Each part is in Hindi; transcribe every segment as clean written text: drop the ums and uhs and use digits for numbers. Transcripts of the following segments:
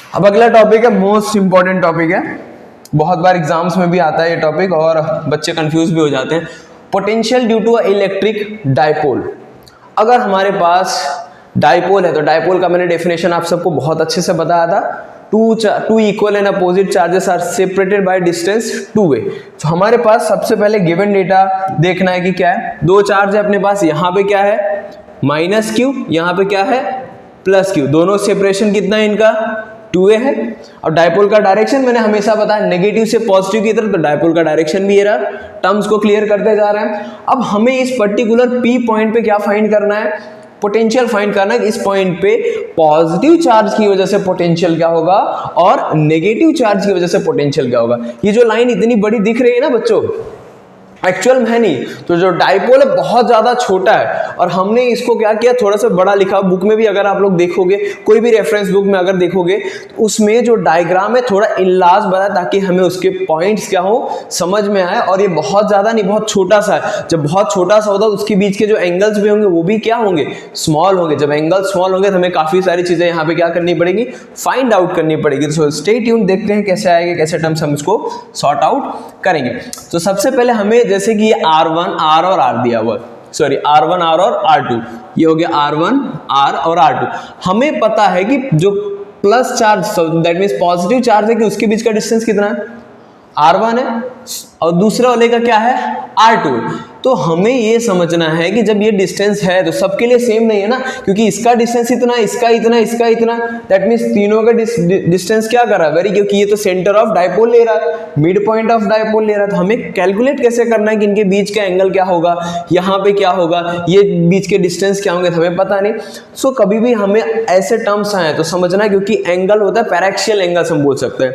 अब अगला टॉपिक है, मोस्ट इंपॉर्टेंट टॉपिक है, बहुत बार एग्जाम्स में भी आता है ये टॉपिक और बच्चे कंफ्यूज भी हो जाते हैं। Potential due to electric dipole. अगर हमारे पास डाइपोल है तो डाइपोल का मैंने डेफिनेशन आप सबको बहुत अच्छे से बताया था, two equal and opposite charges are separated by distance 2a। तो हमारे पास सबसे पहले गिवन डेटा देखना है कि क्या है, दो चार्ज है अपने पास, यहाँ पे क्या है माइनस क्यू, यहाँ पे क्या है प्लस क्यू, दोनों सेपरेशन कितना है इनका 2a है। और डाइपोल का डायरेक्शन मैंने हमेशा बताया नेगेटिव से पॉजिटिव की तरफ, तो डाइपोल का डायरेक्शन भी ये रहा। टर्म्स को क्लियर करते जा रहे हैं। अब हमें इस पर्टिकुलर P पॉइंट पे क्या फाइंड करना है, पोटेंशियल फाइंड करना है। इस पॉइंट पे पॉजिटिव चार्ज की वजह से पोटेंशियल क्या होगा और नेगेटिव चार्ज की वजह से पोटेंशियल क्या होगा। ये जो लाइन इतनी बड़ी दिख रही है ना बच्चों, एक्चुअल में है नहीं, तो जो डाइपोल है बहुत ज्यादा छोटा है और हमने इसको क्या किया थोड़ा सा बड़ा लिखा। बुक में भी अगर आप लोग देखोगे, कोई भी रेफरेंस बुक में अगर देखोगे तो उसमें जो डायग्राम है थोड़ा इनलार्ज बना ताकि हमें उसके पॉइंट्स क्या हो समझ में आए। और ये बहुत ज्यादा नहीं, बहुत छोटा सा है। जब बहुत छोटा सा होता है उसके बीच के जो एंगल्स भी होंगे वो भी क्या होंगे स्मॉल होंगे। जब एंगल स्मॉल होंगे तो हमें काफी सारी चीजें यहाँ पे क्या करनी पड़ेगी, फाइंड आउट करनी पड़ेगी। तो स्टे ट्यून, देखते हैं कैसे आएगा, कैसे टर्म्स हम इसको सॉर्ट आउट करेंगे। तो सबसे पहले हमें जैसे कि ये R1 R और R दिया हुआ, सॉरी R1 R और R2, ये हो गया R1 R और R2। हमें पता है कि जो plus charge, that means positive charge है कि उसके बीच का डिस्टेंस कितना है R1 है और दूसरा वाले का क्या है R2। तो हमें ये समझना है कि जब ये डिस्टेंस है तो सबके लिए सेम नहीं है ना, क्योंकि इसका डिस्टेंस इतना, इसका इतना, इसका इतना, दैट मींस तीनों का डिस्टेंस क्या कर रहा है वेरी, क्योंकि ये तो सेंटर ऑफ डाइपोल ले रहा है, मिड पॉइंट ऑफ डाइपोल ले रहा है। तो हमें कैलकुलेट कैसे करना है कि इनके बीच का एंगल क्या होगा, यहाँ पे क्या होगा, ये बीच के डिस्टेंस क्या होंगे, तो हमें पता नहीं। सो कभी भी हमें ऐसे टर्म्स आए तो समझना है, क्योंकि एंगल होता है पैराक्सियल एंगल्स हम बोल सकते हैं।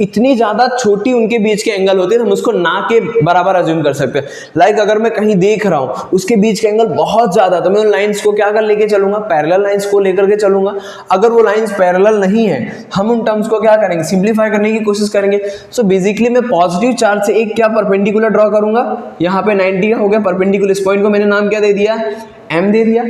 इतनी ज्यादा छोटी उनके बीच के एंगल होते हैं हम उसको ना के बराबर अज्यूम कर सकते हैं। लाइक अगर मैं कहीं देख रहा हूं उसके बीच के एंगल बहुत ज्यादा, तो मैं उन लाइंस को क्या कर लेके चलूंगा, पैरेलल लाइंस को लेकर के चलूंगा। अगर वो लाइंस पैरेलल नहीं है हम उन टर्म्स को क्या करेंगे, सिंप्लीफाई करने की कोशिश करेंगे। सो बेसिकली मैं पॉजिटिव चार्ज से एक क्या परपेंडिकुलर ड्रॉ करूंगा, यहाँ पे 90 का हो गया परपेंडिकुलर, इस पॉइंट को मैंने नाम क्या दे दिया M दे दिया।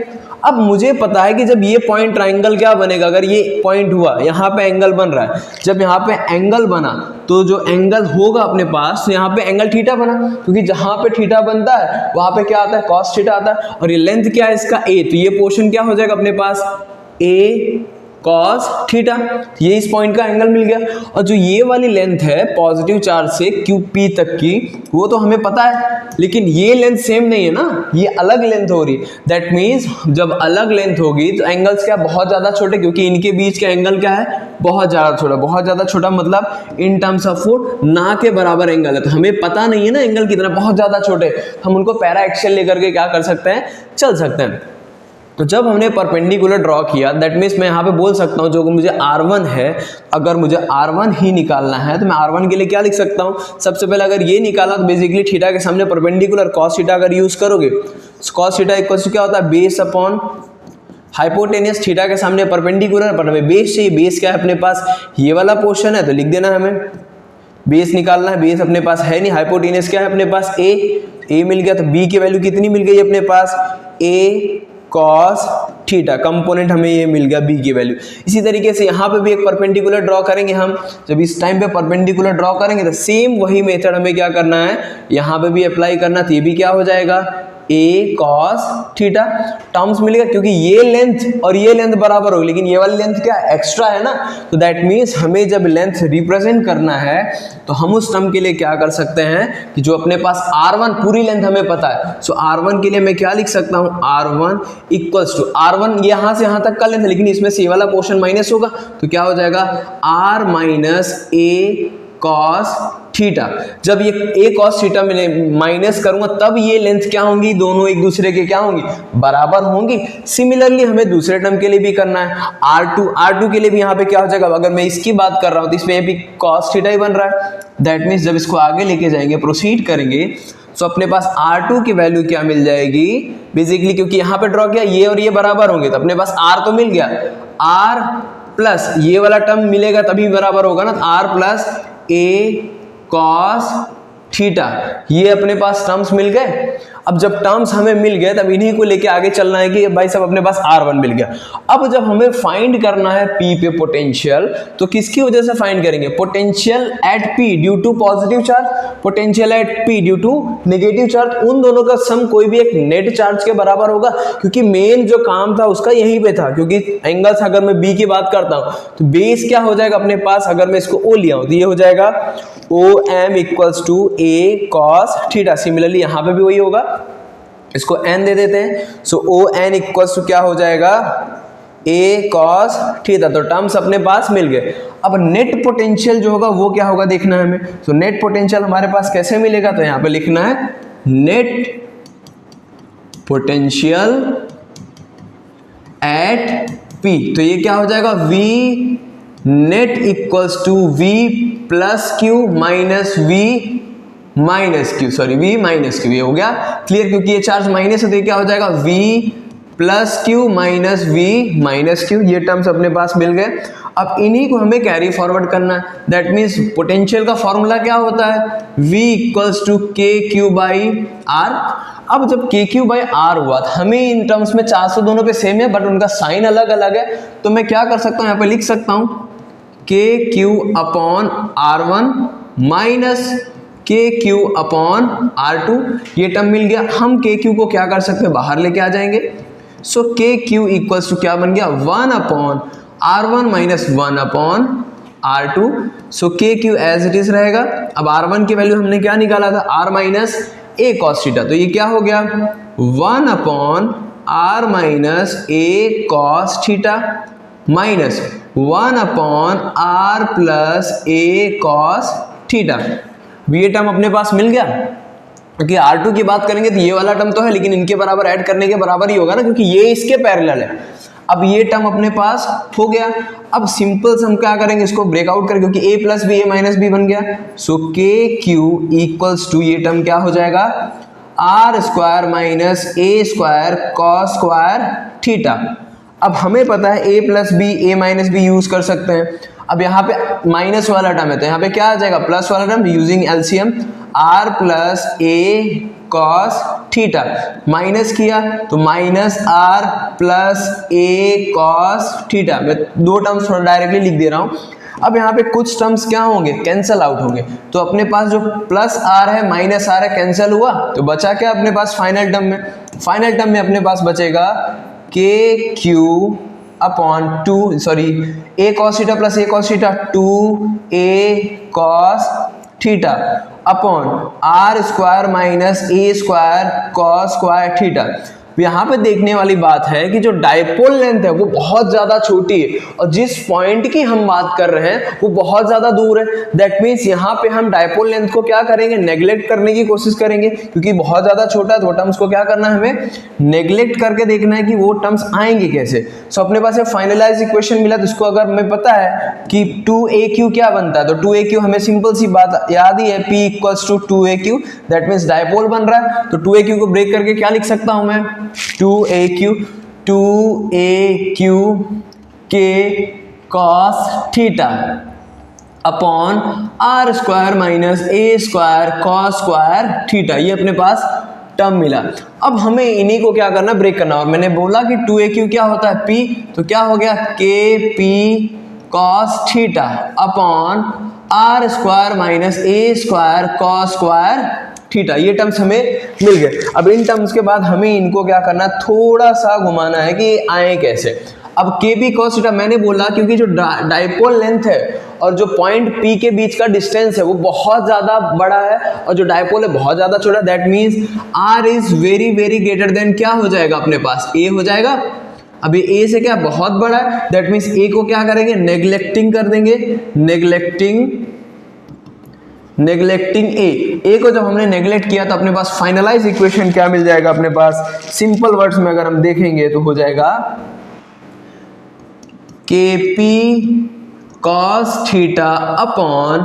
अब मुझे पता है कि जब ये पॉइंट ट्राइंगल क्या बनेगा, अगर ये पॉइंट हुआ यहाँ पे एंगल बन रहा है, जब यहाँ पे एंगल बना तो जो एंगल होगा अपने पास यहाँ पे एंगल थीटा बना, क्योंकि जहां पे थीटा बनता है वहां पे क्या आता है कॉस थीटा आता है। और ये लेंथ क्या है इसका A, तो ये पोर्शन क्या हो जाएगा अपने पास A कॉस थीटा, ये इस पॉइंट का एंगल मिल गया। और जो ये वाली लेंथ है पॉजिटिव चार्ज से QP तक की, वो तो हमें पता है, लेकिन ये लेंथ सेम नहीं है ना, ये अलग लेंथ हो रही है। दैट मीन्स जब अलग लेंथ होगी तो एंगल्स क्या बहुत ज्यादा छोटे, क्योंकि इनके बीच का एंगल क्या है बहुत ज्यादा छोटा। बहुत ज्यादा छोटा मतलब इन टर्म्स ऑफ फुट ना के बराबर एंगल है। तो हमें पता नहीं है ना एंगल कितना, बहुत ज्यादा छोटे, हम उनको पैरा एक्सियल लेकर के क्या कर सकते हैं, चल सकते हैं। तो जब हमने परपेंडिकुलर ड्रॉ किया, दैट मीन्स मैं यहाँ पे बोल सकता हूँ जो मुझे R1 है, अगर मुझे R1 ही निकालना है तो मैं R1 के लिए क्या लिख सकता हूँ, सबसे पहले अगर ये निकाला तो बेसिकली थीटा के सामने परपेंडिकुलर कॉस थीटा अगर यूज करोगे, कॉस थीटा इक्वल टू क्या होता है बेस अपॉन हाइपोटेनियस, थीटा के सामने परपेंडिकुलर, पर हमें बेस चाहिए। बेस क्या है अपने पास, ये वाला पोर्शन है, तो लिख देना हमें बेस निकालना है। बेस अपने पास है नहीं, हाइपोटेनियस क्या है अपने पास A मिल गया, तो B की वैल्यू कितनी मिल गई अपने पास A कॉस थीटा, कंपोनेंट हमें ये मिल गया B की वैल्यू। इसी तरीके से यहाँ पे भी एक परपेंडिकुलर ड्रॉ करेंगे हम, जब इस टाइम पे परपेंडिकुलर ड्रॉ करेंगे तो सेम वही मेथड हमें क्या करना है यहाँ पे भी अप्लाई करना। तो ये भी क्या हो जाएगा A कॉस थीटा, टर्म्स मिलेगा क्योंकि ये लेंथ और ये लेंथ बराबर होगी, लेकिन ये वाली लेंथ क्या एक्स्ट्रा है ना। तो दैट मीन्स हमें जब लेंथ रिप्रेजेंट करना है तो हम उस टर्म के लिए क्या कर सकते हैं कि जो अपने पास R1 पूरी लेंथ हमें पता है, सो R1 के लिए मैं क्या लिख सकता हूँ, R1 इक्वल्स टू R1 यहाँ से यहाँ तक का लेंथ, लेकिन इसमें से वाला पोर्शन माइनस होगा तो क्या हो जाएगा R minus A cos theta. जब ये A कॉस थीटा में माइनस करूंगा तब ये लेंथ क्या होंगी, दोनों एक दूसरे के क्या होंगी बराबर होंगी। सिमिलरली हमें दूसरे टर्म के लिए भी करना है, R2 के लिए भी यहाँ पे क्या हो जाएगा, अगर मैं इसकी बात कर रहा हूँ तो इसमें भी कॉस थीटा ही बन रहा है। दैट मीन्स जब इसको आगे लेके जाएंगे, प्रोसीड करेंगे, तो अपने पास R2 की वैल्यू क्या मिल जाएगी बेसिकली, क्योंकि यहाँ पे ड्रॉ किया ये और ये बराबर होंगे तो अपने पास R तो मिल गया, R प्लस ये वाला टर्म मिलेगा तभी बराबर होगा ना, R plus A cos theta, ये अपने पास टर्म्स मिल गए। अब जब टर्म्स हमें मिल गए तब इन्हीं को लेके आगे चलना है कि भाई साहब अपने पास R1 मिल गया। अब जब हमें फाइंड करना है P पे पोटेंशियल, तो किसकी वजह से फाइंड करेंगे? Potential at P due to positive charge, potential at P due to negative charge. उन दोनों का सम कोई भी एक नेट चार्ज के बराबर होगा, क्योंकि मेन जो काम था उसका यहीं पे था। क्योंकि एंगल्स अगर मैं B की बात करता हूं तो बेस क्या हो जाएगा अपने पास, अगर मैं इसको O लिया हूं तो ये हो जाएगा OM equals to A cos theta. Similarly यहां पे भी वही होगा, इसको n दे देते हैं। सो ON इक्वल्स टू क्या हो जाएगा? A cos theta. तो टर्म्स अपने पास मिल गए। अब नेट पोटेंशियल जो होगा वो क्या होगा देखना है हमें। तो नेट पोटेंशियल हमारे पास कैसे मिलेगा? तो यहां पे लिखना है नेट पोटेंशियल एट P। तो ये क्या हो जाएगा? V net equals to V plus Q minus V minus Q, sorry V minus Q। ये हो गया क्लियर, क्योंकि ये चार्ज माइनस है तो ये क्या हो जाएगा? V plus Q minus V minus Q। ये टर्म्स अपने पास मिल गए। अब इन्हीं को हमें कैरी फॉरवर्ड करना है। दैट मीन्स पोटेंशियल का फॉर्मूला क्या होता है? V equals to KQ by R। अब जब KQ बाई R हुआ था, हमें इन टर्म्स में 400 दोनों पे सेम है बट उनका साइन अलग अलग है, तो मैं क्या कर सकता हूं, यहाँ पे लिख सकता हूं KQ upon R1 minus KQ upon R2। ये टर्म मिल गया। हम KQ को क्या कर सकते हैं? बाहर लेके आ जाएंगे। सो KQ इक्वल्स टू क्या बन गया? 1 upon R1 minus 1 upon R2। So KQ as it is रहेगा। अब R1 की वैल्यू हमने क्या निकाला था? R minus A cos theta. तो ये क्या हो गया? 1 upon R minus A cos theta minus 1 upon R plus A cos theta. ये टर्म अपने पास मिल गया। क्योंकि R2 की बात करेंगे तो ये वाला टर्म तो है, लेकिन इनके बराबर ऐड करने के बराबर ही होगा ना, क्योंकि ये इसके पैरेलल है। अब ये टर्म अपने पास हो गया। अब सिंपल से हम क्या करेंगे? इसको ब्रेकआउट करेंगे, क्योंकि A plus B A minus B बन गया। सो KQ इक्वल्स टू ये टर्म क्या हो जाएगा? R square minus A square cos square theta. अब हमें पता है A plus B A minus B use कर सकते हैं। अब यहाँ पे माइनस वाला टर्म है तो यहाँ पे क्या आ जाएगा? प्लस वाला term using LCM, R plus A cos theta. Minus किया तो minus R plus A cos theta. मैं दो टर्म्स थोड़ा डायरेक्टली लिख दे रहा हूँ। अब यहाँ पे कुछ टर्म्स क्या होंगे? कैंसल आउट होंगे। तो अपने पास जो प्लस R है माइनस R है, कैंसिल हुआ तो बचा क्या अपने पास फाइनल टर्म में? फाइनल टर्म में अपने पास बचेगा KQ upon 2 sorry A cos theta plus A cos theta 2A cos theta upon R square minus A square cos square theta. यहाँ पे देखने वाली बात है कि जो डायपोल लेंथ है वो बहुत ज्यादा छोटी है और जिस पॉइंट की हम बात कर रहे हैं वो बहुत ज्यादा दूर है। दैट मीन्स यहाँ पे हम डायपोल लेंथ को क्या करेंगे? नेग्लेक्ट करने की कोशिश करेंगे, क्योंकि बहुत ज्यादा छोटा है तो वो टर्म्स को क्या करना है? हमें नेग्लेक्ट करके देखना है कि वो टर्म्स आएंगे कैसे। सो अपने पास ये फाइनलाइज इक्वेशन मिला, तो इसको अगर हमें पता है कि 2AQ क्या बनता है, तो 2AQ हमें सिंपल सी बात याद ही है, P equals to 2AQ। That means dipole बन रहा है, तो 2AQ को ब्रेक करके क्या लिख सकता हूं मैं? 2AQ के cos theta upon R square minus A square cos square theta. ये अपने पास टर्म मिला। अब हमें इन्हीं को क्या करना? ब्रेक करना। और मैंने बोला कि 2AQ क्या होता है? P। तो क्या हो गया? KP cos theta upon R square minus A square cos square theta. ये टर्म्स हमें मिल गए। अब इन टर्म्स के बाद हमें इनको क्या करना? थोड़ा सा घुमाना है कि आए कैसे। अब KP cos थीटा मैंने बोला क्योंकि जो डायपोल लेंथ है और जो पॉइंट P के बीच का डिस्टेंस है वो बहुत ज्यादा बड़ा है और जो डायपोल है बहुत ज्यादा छोटा। That means R is very very greater than क्या हो जाएगा अपने पास? A हो जाएगा। अब ये A से क्या बहुत बड़ा है, दैट मीन्स A को क्या करेंगे? नेग्लेक्टिंग कर देंगे। नेग्लेक्टिंग A को जब हमने नेग्लेक्ट किया तो अपने पास फाइनलाइज इक्वेशन क्या मिल जाएगा अपने पास? सिंपल वर्ड्स में अगर हम देखेंगे तो हो जाएगा KP cos theta upon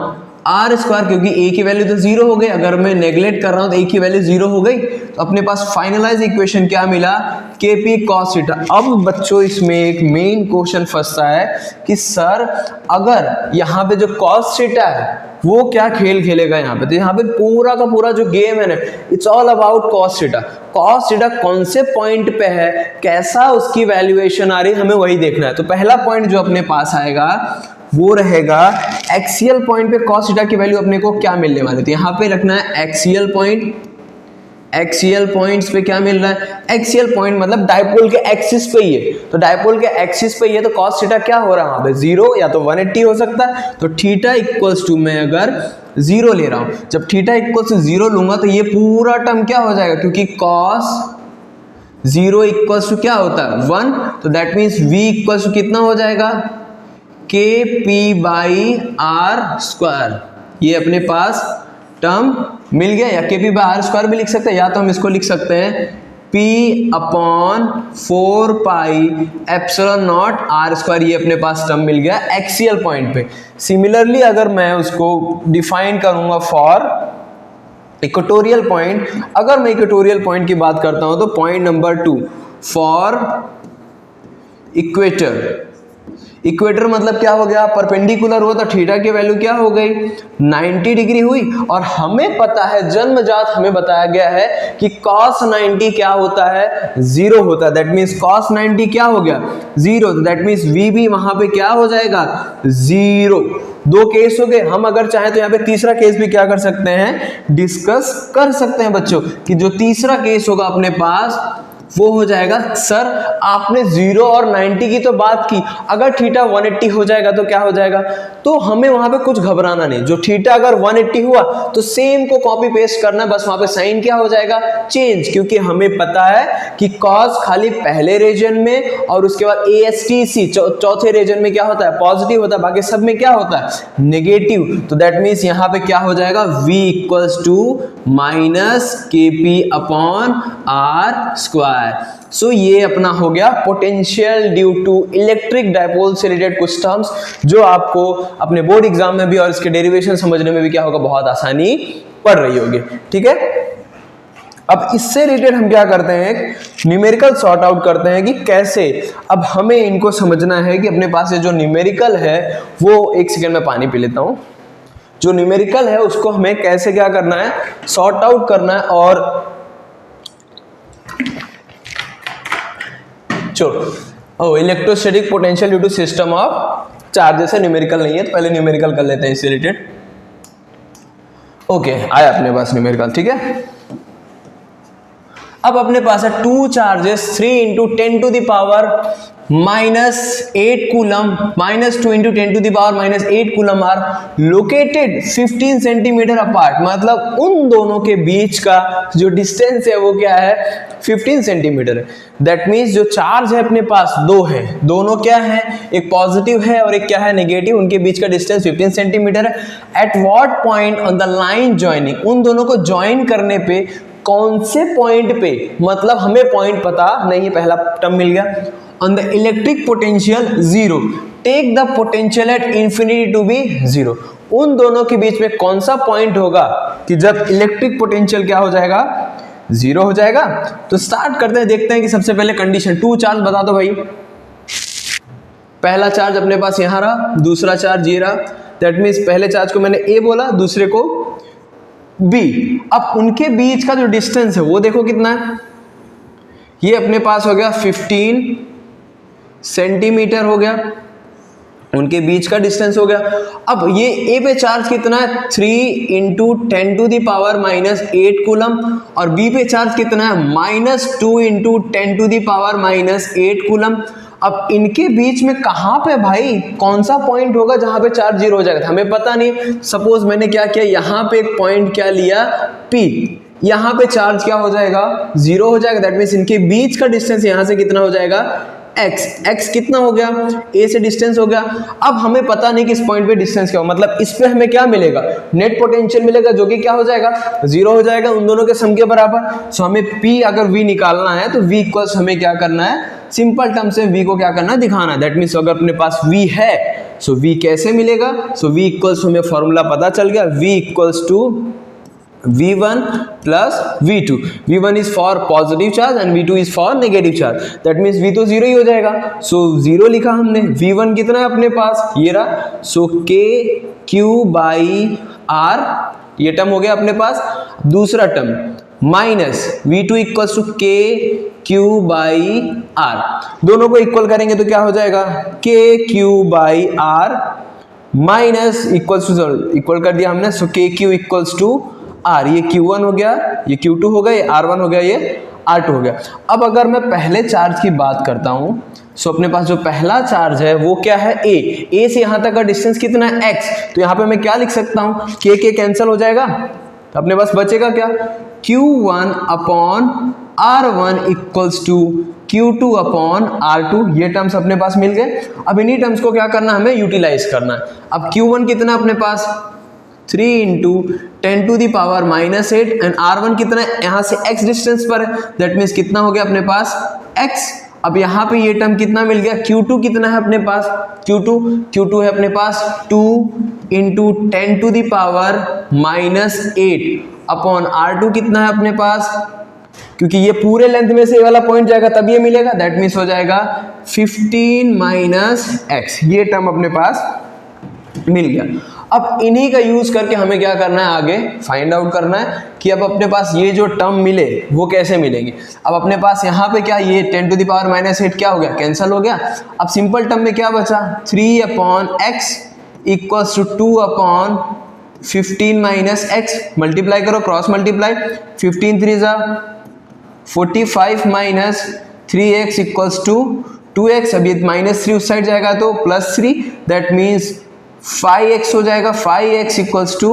R square, क्योंकि ए की वैल्यू तो जीरो हो गई, अगर मैं नेग्लेक्ट कर रहा हूं तो ए की वैल्यू जीरो हो गई, तो अपने पास फाइनलाइज इक्वेशन क्या मिला, के पी कॉस थीटा। अब बच्चों इसमें एक मेन क्वेश्चन फंसता है कि सर अगर यहाँ पे जो कॉस थीटा है वो क्या खेल खेलेगा यहाँ पे, तो यहाँ पे पूरा का पूरा जो गेम है ना, it's all about cos theta. Cos theta कौन से पॉइंट पे है, कैसा उसकी वैल्यूएशन आ रही है, हमें वही देखना है। तो पहला पॉइंट जो अपने पास आएगा वो रहेगा एक्सियल पॉइंट पे कॉस थीटा की वैल्यू अपने को क्या मिलने वाली थी, यहाँ पे रखना है एक्सियल पॉइंट। एक्सियल पॉइंट्स पे क्या मिल रहा है, एक्सियल पॉइंट मतलब डायपोल के एक्सिस पे ही है, तो डायपोल के एक्सिस पे ही है, तो cos थीटा क्या हो रहा है वहां पे, जीरो या तो 180 हो सकता है। तो थीटा इक्वल्स टू मैं अगर जीरो ले रहा हूं, जब थीटा इक्वल्स टू जीरो लूंगा तो ये पूरा टर्म क्या हो जाएगा, क्योंकि cos जीरो इक्वल्स टू क्या होता है 1, तो that means v equals to कितना हो जाएगा, के पी बाई आर स्क्वायर। ये अपने पास टर्म मिल गया, या के पी बाई आर स्क्वायर भी लिख सकते हैं, या तो हम इसको लिख सकते हैं P upon 4 pi epsilon naught R square. ये अपने पास टर्म मिल गया एक्सियल पॉइंट पे। सिमिलरली अगर मैं उसको डिफाइन करूंगा फॉर इक्वेटोरियल पॉइंट, अगर मैं इक्वेटोरियल पॉइंट की बात करता हूं तो point number 2 for equator. Equator मतलब क्या हो गया, परपेंडिकुलर हुआ तो थीटा की वैल्यू क्या हो गई 90 डिग्री हुई, और हमें पता है जन्मजात हमें बताया गया है कि cos 90 क्या होता है, जीरो होता है। दैट मीन्स cos 90 क्या हो गया जीरो, तो दैट मीन्स v भी वहां पे क्या हो जाएगा जीरो। दो केस हो गए, हम अगर चाहें तो यहाँ पे तीसरा केस भी क्या कर सकते हैं, डिस्कस कर सकते हैं बच्चों, कि जो तीसरा केस होगा अपने पास वो हो जाएगा, सर आपने 0 और 90 की तो बात की, अगर थीटा 180 हो जाएगा तो क्या हो जाएगा, तो हमें वहां पे कुछ घबराना नहीं। जो थीटा अगर 180 हुआ तो सेम को कॉपी पेस्ट करना, बस वहां पे साइन क्या हो जाएगा चेंज, क्योंकि हमें पता है कि कॉस खाली पहले रीजन में और उसके बाद ASTC चौथे रीजन में क्या होता है पॉजिटिव होता है, बाकी सब में क्या होता है नेगेटिव। तो दैट मीन्स यहाँ पे क्या हो जाएगा v equals to minus K P upon R square. So ये अपना हो गया potential due to electric dipole से रिलेटेड कुछ टर्म्स, जो आपको अपने बोर्ड एग्जाम में भी और इसके डेरिवेशन समझने में भी क्या होगा, बहुत आसानी पड़ रही होगी। ठीक है, अब इससे रिलेटेड हम क्या करते हैं, न्यूमेरिकल सॉर्ट आउट करते हैं कि कैसे। अब हमें इनको समझना है कि अपने पास ये जो न्यूमेरिकल है वो, एक सेकेंड में पानी पी लेता हूं, जो न्यूमेरिकल है उसको हमें कैसे क्या करना है, सॉर्ट आउट करना है। और electrostatic potential due to system of charges है, न्यूमेरिकल नहीं है, तो पहले न्यूमेरिकल कर लेते हैं इससे रिलेटेड। ओके, आया अपने पास न्यूमेरिकल। ठीक है, अब अपने पास है two charges 3 into 10 to the power -8 coulomb -2 into 10 to the power -8 coulomb are located 15 centimetre apart. मतलब उन दोनों के बीच का जो डिस्टेंस है वो क्या है 15 सेंटीमीटर है। दैट मीन्स जो चार्ज है अपने पास दो है, दोनों क्या है, एक पॉजिटिव है और एक क्या है नेगेटिव, उनके बीच का डिस्टेंस 15 सेंटीमीटर है। At what point on the line joining, उन दोनों को ज्वाइन करने पे कौन से पॉइंट पे, मतलब हमें पॉइंट पता नहीं, पहला टर्म मिल गया। On the electric potential zero, take the potential at infinity to be zero. उन दोनों के बीच में कौन सा पॉइंट होगा कि जब इलेक्ट्रिक पोटेंशियल क्या हो जाएगा जीरो हो जाएगा। तो स्टार्ट करते हैं, देखते हैं कि सबसे पहले कंडीशन टू चार्ज बता दो भाई। पहला चार्ज अपने पास यहां रहा, दूसरा चार्ज ये रहा। दैट मीन्स पहले चार्ज को मैंने ए बोला, दूसरे को बी। अब उनके बीच का जो डिस्टेंस है वो देखो कितना है, ये अपने पास हो गया 15 सेंटीमीटर हो गया, उनके बीच का डिस्टेंस हो गया। अब ये ए पे चार्ज कितना है 3 into 10 to the power -8 coulomb, और बी पे चार्ज कितना है -2 into 10 to the power -8 coulomb. अब इनके बीच में कहां पे भाई कौन सा पॉइंट होगा जहां पे चार्ज जीरो हो जाएगा, हमें पता नहीं। सपोज मैंने क्या किया, यहां पे एक पॉइंट क्या लिया P, यहां पे चार्ज क्या हो जाएगा जीरो हो जाएगा। दैट मीन्स इनके बीच का डिस्टेंस यहां से कितना हो जाएगा x कितना हो गया a से डिस्टेंस हो गया। अब हमें पता नहीं कि इस पॉइंट पे डिस्टेंस क्या हो, मतलब इस पे हमें क्या मिलेगा नेट पोटेंशियल मिलेगा, जो कि क्या हो जाएगा जीरो हो जाएगा, उन दोनों के सम के बराबर। सो हमें p अगर v निकालना है तो v इक्वल्स हमें क्या करना है, सिंपल टर्म से v को क्या करना है दिखाना है। दैट मीन्स अगर अपने पास v है सो v कैसे मिलेगा? सो v इक्वल्स टू, हमें फॉर्मूला पता चल गया, v equals to V1 plus V2. V1 is for positive charge and V2 is for negative charge. That means V तो जीरो ही हो जाएगा. So जीरो लिखा हमने. V1 कितना है अपने पास? ये रहा. So K Q by R, ये टर्म हो गया अपने पास. दूसरा term minus V2 equals to K Q by R. दोनों को इक्वल करेंगे तो क्या हो जाएगा? K Q by R minus equals to, equal कर दिया हमने. So K Q equals to R, ये Q1 हो गया, ये Q2 हो गया, ये R1 हो गया, ये R2 हो गया. अब अगर मैं पहले चार्ज की बात करता हूं, सो अपने पास जो पहला चार्ज है वो क्या है? A से यहां तक का डिस्टेंस कितना है? X. तो यहां पे मैं क्या लिख सकता हूं? K कैंसिल हो जाएगा, तो अपने पास बचेगा क्या? Q1 upon R1 equals to Q2 upon R2. ये टर्म्स अपने पास मिल गए. अब इन्हीं टर्म्स को क्या करना है? हमें यूटिलाइज करना है. अब Q1 कितना अपने पास? 3 into 10 to the power minus 8 and R1 कितना है? यहाँ से x डिस्टेंस पर है, दैट मीन्स कितना हो गया अपने पास? x. अब यहाँ पे ये टर्म कितना मिल गया? Q2 कितना है अपने पास? Q2 है अपने पास 2 into 10 to the power minus 8 upon R2 कितना है अपने पास? क्योंकि ये पूरे लेंथ में से ये वाला पॉइंट जाएगा तब ये मिलेगा, दैट मीन्स हो जाएगा 15 माइनस x. ये टर्म अपने पास मिल गया. अब इन्हीं का यूज करके हमें क्या करना है? आगे फाइंड आउट करना है कि अब अपने पास ये जो टर्म मिले वो कैसे मिलेंगे. अब अपने पास यहाँ पे क्या, ये 10 टू द पावर माइनस 8 क्या हो गया? कैंसिल हो गया. अब सिंपल टर्म में क्या बचा? 3 upon x equals to 2 upon 15 minus x. Multiply करो, क्रॉस मल्टीप्लाई. 15 3 जा 45 minus 3x equals to 2x. अब ये माइनस 3 उस साइड जाएगा तो प्लस 3, दैट मीन्स 5x हो जाएगा. 5x equals to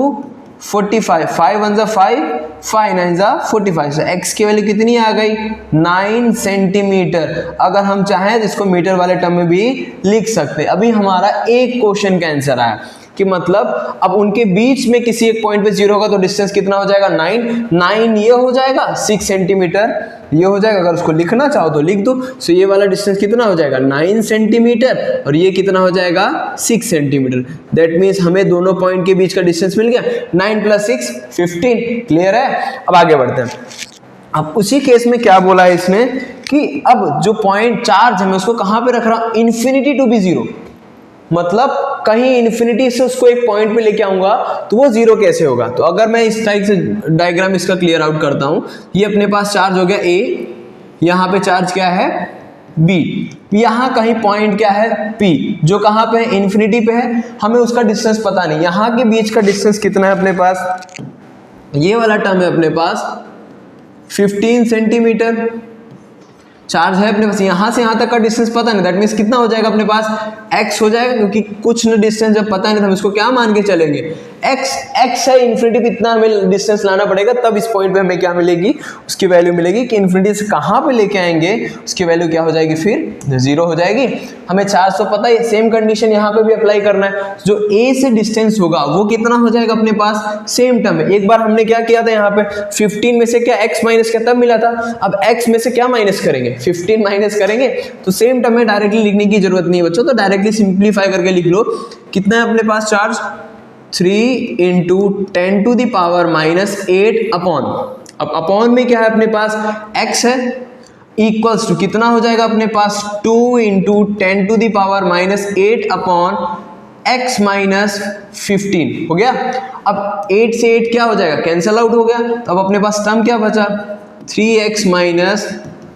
45. 5 1 जा 5, 5 9 जा 45. so x की वैल्यू कितनी आ गई? 9 सेंटीमीटर. अगर हम चाहें तो इसको मीटर वाले टर्म में भी लिख सकते हैं. अभी हमारा एक क्वेश्चन का आंसर आया कि मतलब अब उनके बीच में किसी एक पॉइंट पे जीरो होगा तो डिस्टेंस कितना हो जाएगा? 9 ये हो जाएगा 6 सेंटीमीटर ये हो जाएगा. अगर उसको लिखना चाहो तो लिख दो. सो ये वाला डिस्टेंस कितना हो जाएगा? 9 सेंटीमीटर और ये कितना हो जाएगा? 6 सेंटीमीटर. दैट मीन्स हमें दोनों पॉइंट के बीच का डिस्टेंस मिल गया. 9 प्लस 6 15. क्लियर है? अब आगे बढ़ते हैं. अब उसी केस में क्या बोला है इसने कि अब जो पॉइंट चार्ज है मैं उसको कहां पे रख रहा हूं? Infinity to be zero. मतलब कहीं इन्फिनिटी से उसको एक पॉइंट पे लेके आऊंगा तो वो जीरो कैसे होगा? तो अगर मैं इस टाइप से डायग्राम इसका क्लियर आउट करता हूं, ये अपने पास चार्ज हो गया A, यहाँ पे चार्ज क्या है? B. यहाँ कहीं पॉइंट क्या है? P, जो कहाँ पे है? इन्फिनिटी पे है. हमें उसका डिस्टेंस पता नहीं. यहाँ के बीच का डिस्टेंस कितना है अपने पास? ये वाला टर्म है अपने पास 15 सेंटीमीटर. चार्ज है अपने पास, यहां से यहां तक का डिस्टेंस पता नहीं, दैट मीन्स कितना हो जाएगा अपने पास? x हो जाएगा. क्योंकि कुछ न डिस्टेंस जब पता नहीं तो हम इसको क्या मान के चलेंगे? x है. इन्फिनिटी पे इतना हमें डिस्टेंस लाना पड़ेगा तब इस पॉइंट पे हमें क्या मिलेगी? उसकी वैल्यू मिलेगी कि इन्फिनिटी से कहां पे लेके आएंगे उसकी वैल्यू क्या हो जाएगी? फिर जीरो हो जाएगी. हमें चार्ज तो पता है. सेम कंडीशन यहाँ पे भी अप्लाई करना है. जो a से डिस्टेंस होगा वो कितना हो जाएगा अपने पास? सेम टर्म है. एक बार हमने क्या किया था यहाँ पे 15 में से क्या x माइनस किया तब मिला था. अब x में से क्या माइनस करेंगे? 15 माइनस करेंगे. तो सेम टर्म में डायरेक्टली लिखने की जरूरत नहीं है बच्चों, तो डायरेक्टली सिंप्लीफाई करके लिख लो. कितना है अपने पास charge? 3 into 10 to the power minus 8 upon, अब अपॉन में क्या है अपने पास? x है. इक्वल्स टू कितना हो जाएगा अपने पास? 2 into 10 to the power minus 8 upon x minus 15 हो गया. अब 8 से 8 क्या हो जाएगा? कैंसल आउट हो गया. तो अब अपने पास टर्म क्या बचा? 3x minus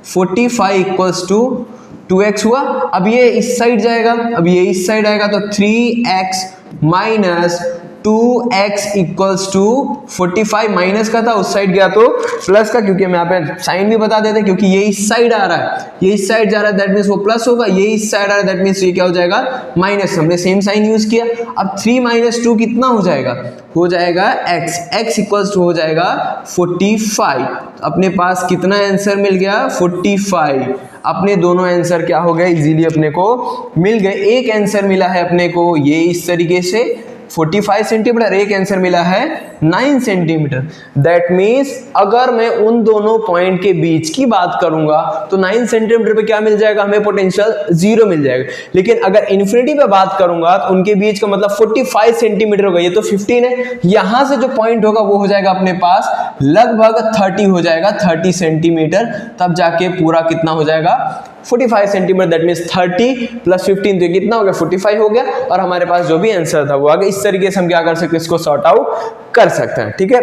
45 equals to 2x हुआ. अब ये इस साइड जाएगा, अब ये इस साइड आएगा तो 3x minus 2x equals to 45. Minus का था उस साइड गया तो प्लस का, क्योंकि हम यहाँ पे साइन भी बता देते हैं क्योंकि ये इस साइड आ रहा है, ये इस साइड जा रहा है, दैट मीन्स वो प्लस होगा. ये इस साइड आ रहा है, दैट मीन्स ये क्या हो जाएगा? माइनस. हमने सेम साइन यूज किया. अब 3 माइनस 2 कितना हो जाएगा? हो जाएगा x इक्वल्स टू हो जाएगा 45. अपने पास कितना आंसर मिल गया? 45. अपने दोनों आंसर क्या हो गए? इजीली अपने को मिल गए. एक आंसर मिला है अपने को ये इस तरीके से, 45 सेंटीमीटर, एक आंसर मिला है 9 सेंटीमीटर। दैट मीन्स अगर मैं उन दोनों पॉइंट के बीच की बात करूंगा तो 9 सेंटीमीटर पे क्या मिल जाएगा हमें, पोटेंशियल 0 मिल जाएगा। लेकिन अगर इन्फिनिटी पे बात करूंगा तो उनके बीच का मतलब 45 सेंटीमीटर होगा, ये तो 15 है, यहां से जो पॉइंट होगा वो हो जाएगा अपने पास लगभग 30 हो जाएगा, 30 सेंटीमीटर, तब जाके पूरा कितना हो जाएगा 45 सेंटीमीटर। दैट मीन्स 30 प्लस 15 तो कितना हो गया 45 हो गया, और हमारे पास जो भी आंसर था वो आ गया। इस तरीके से हम क्या कर सकते हैं, इसको सॉर्ट आउट कर सकते हैं। ठीक है।